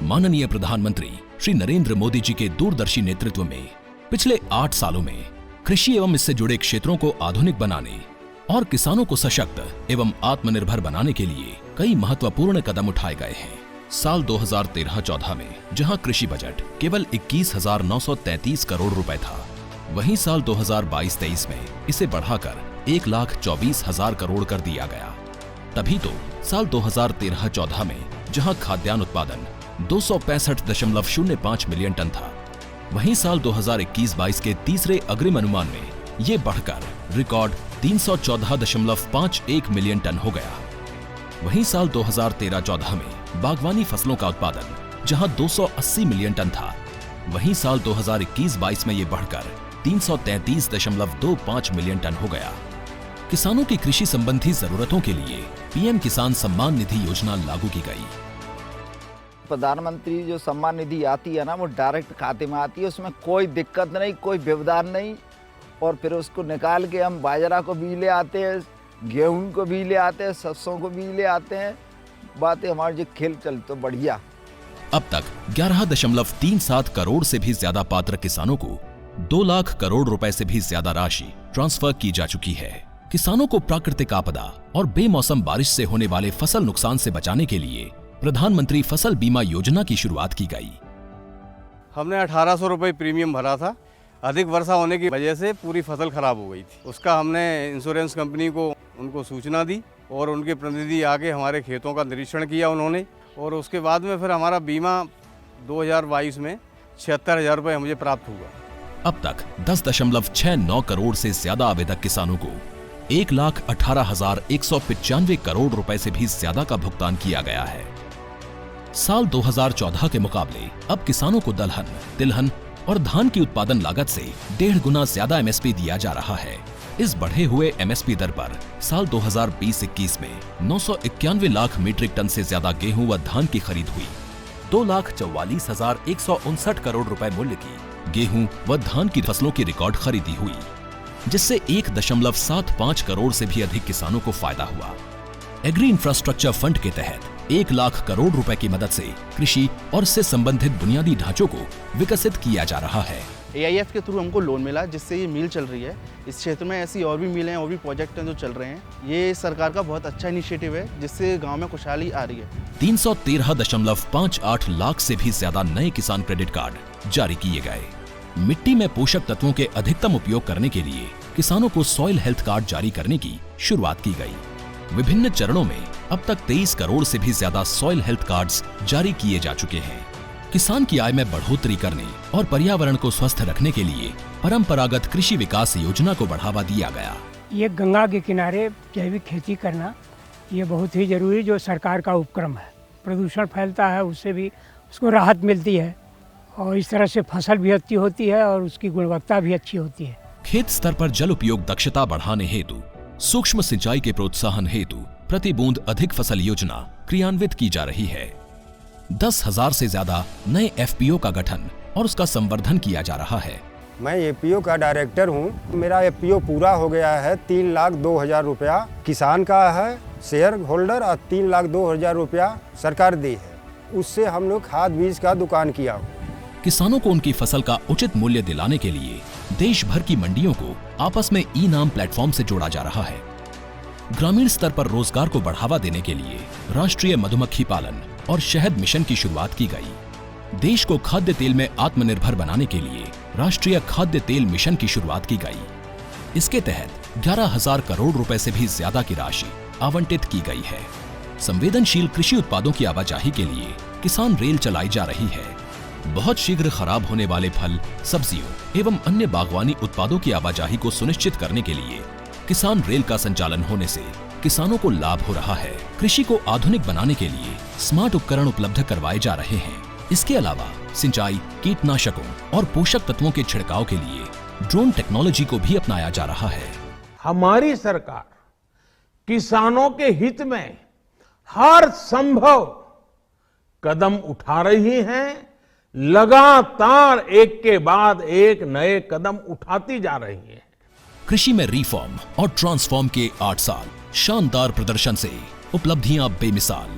माननीय प्रधानमंत्री श्री नरेंद्र मोदी जी के दूरदर्शी नेतृत्व में पिछले 8 सालों में कृषि एवं इससे जुड़े क्षेत्रों को आधुनिक बनाने और किसानों को सशक्त एवं आत्मनिर्भर बनाने के लिए कई महत्वपूर्ण कदम उठाए गए हैं। साल 2013-14 में जहां कृषि बजट केवल 21,933 करोड़ रुपए था, वहीं साल 2022-23 में इसे बढ़ाकर 1,24,000 करोड़ कर दिया गया। तभी तो साल 2013-14 में जहां खाद्यान्न उत्पादन 265.05 मिलियन टन था, वहीं साल 2021-22 के तीसरे अग्रिम अनुमान में ये बढ़कर रिकॉर्ड 314.51 मिलियन टन हो गया। वहीं साल 2013-14 में बागवानी फसलों का उत्पादन जहां 280 मिलियन टन था, वहीं साल 2021-22 में ये बढ़कर 333.25 मिलियन टन हो गया। किसानों की कृषि संबंधी जरूरतों के लिए पीएम किसान सम्मान निधि योजना लागू की गई। प्रधानमंत्री जो सम्मान निधि आती है ना, वो डायरेक्ट खाते में आती है, उसमें कोई दिक्कत नहीं, कोई व्यवधान नहीं। और फिर उसको निकाल के हम बाजरा को भी ले आते हैं, गेहूं को भी ले आते हैं, सरसों को भी ले आते हैं। बातें हमारे जो खेल चल तो बढ़िया। अब तक 11.37 करोड़ से भी ज्यादा पात्र किसानों को 2 लाख करोड़ रुपए से भी ज्यादा राशि ट्रांसफर की जा चुकी है। किसानों को प्राकृतिक आपदा और बेमौसम बारिश से होने वाले फसल नुकसान से बचाने के लिए प्रधानमंत्री फसल बीमा योजना की शुरुआत की गई। हमने 1800 रुपये प्रीमियम भरा था। अधिक वर्षा होने की वजह से पूरी फसल खराब हो गई थी। उसका हमने इंश्योरेंस कंपनी को उनको सूचना दी और उनके प्रतिनिधि आके हमारे खेतों का निरीक्षण किया उन्होंने, और उसके बाद में फिर हमारा बीमा 2022 में 76,000 रुपये मुझे प्राप्त हुआ। अब तक 10.69 करोड़ से ज्यादा आवेदक किसानों को 1,18,195 करोड़ रुपए से भी ज्यादा का भुगतान किया गया है। साल 2014 के मुकाबले अब किसानों को दलहन, तिलहन और धान की उत्पादन लागत से 1.5 गुना ज्यादा एमएसपी दिया जा रहा है। इस बढ़े हुए एमएसपी दर पर साल 2020-21 में 991 लाख मीट्रिक टन से ज्यादा गेहूं व धान की खरीद हुई। 2,44,159 करोड़ रुपए मूल्य की गेहूं व धान की फसलों की रिकॉर्ड खरीदी हुई, जिससे 1.75 करोड़ से भी अधिक किसानों को फायदा हुआ। एग्री इंफ्रास्ट्रक्चर फंड के तहत 1 लाख करोड़ रुपए की मदद से कृषि और इससे संबंधित बुनियादी ढांचों को विकसित किया जा रहा है। AIF के थ्रू हमको लोन मिला, जिससे ये मिल चल रही है। इस क्षेत्र में ऐसी और भी मिलें और भी प्रोजेक्ट हैं जो चल रहे हैं। ये सरकार का बहुत अच्छा इनिशिएटिव है, जिससे गांव में खुशहाली आ रही है। 313.58 लाख से भी ज्यादा नए किसान क्रेडिट कार्ड जारी किए गए। मिट्टी में पोषक तत्वों के अधिकतम उपयोग करने के लिए किसानों को सॉइल हेल्थ कार्ड जारी करने की शुरुआत की गई। विभिन्न चरणों में अब तक 23 करोड़ से भी ज्यादा सॉइल हेल्थ कार्ड्स जारी किए जा चुके हैं। किसान की आय में बढ़ोतरी करने और पर्यावरण को स्वस्थ रखने के लिए परंपरागत कृषि विकास योजना को बढ़ावा दिया गया। ये गंगा के किनारे जैविक खेती करना ये बहुत ही जरूरी जो सरकार का उपक्रम है। प्रदूषण फैलता है, उससे भी उसको राहत मिलती है और इस तरह से फसल भी अच्छी होती है और उसकी गुणवत्ता भी अच्छी होती है। खेत स्तर पर जल उपयोग दक्षता बढ़ाने हेतु सूक्ष्म सिंचाई के प्रोत्साहन हेतु प्रति बूंद अधिक फसल योजना क्रियान्वित की जा रही है। 10,000 से ज्यादा नए FPO का गठन और उसका संवर्धन किया जा रहा है। मैं FPO का डायरेक्टर हूं। मेरा FPO पूरा हो गया है। 3,02,000 रुपया किसान का है शेयर होल्डर और 3,02,000 रुपया सरकार दी है। उससे हम लोग खाद बीज का दुकान किया हुआ। किसानों को उनकी फसल का उचित मूल्य दिलाने के लिए देश भर की मंडियों को आपस में ई-नाम प्लेटफॉर्म से जोड़ा जा रहा है। ग्रामीण स्तर पर रोजगार को बढ़ावा देने के लिए राष्ट्रीय मधुमक्खी पालन और शहद मिशन की शुरुआत की गई। देश को खाद्य तेल में आत्मनिर्भर बनाने के लिए राष्ट्रीय खाद्य तेल मिशन की शुरुआत की गई। इसके तहत 11,000 करोड़ रुपए से भी ज्यादा की राशि आवंटित की गई है। संवेदनशील कृषि उत्पादों की आवाजाही के लिए किसान रेल चलाई जा रही है। बहुत शीघ्र खराब होने वाले फल, सब्जियों एवं अन्य बागवानी उत्पादों की आवाजाही को सुनिश्चित करने के लिए किसान रेल का संचालन होने से किसानों को लाभ हो रहा है। कृषि को आधुनिक बनाने के लिए स्मार्ट उपकरण उपलब्ध करवाए जा रहे हैं। इसके अलावा सिंचाई, कीटनाशकों और पोषक तत्वों के छिड़काव के लिए ड्रोन टेक्नोलॉजी को भी अपनाया जा रहा है। हमारी सरकार किसानों के हित में हर संभव कदम उठा रही है। लगातार एक के बाद एक नए कदम उठाती जा रही है। कृषि में रिफॉर्म और ट्रांसफॉर्म के 8 साल शानदार प्रदर्शन से उपलब्धियां बेमिसाल।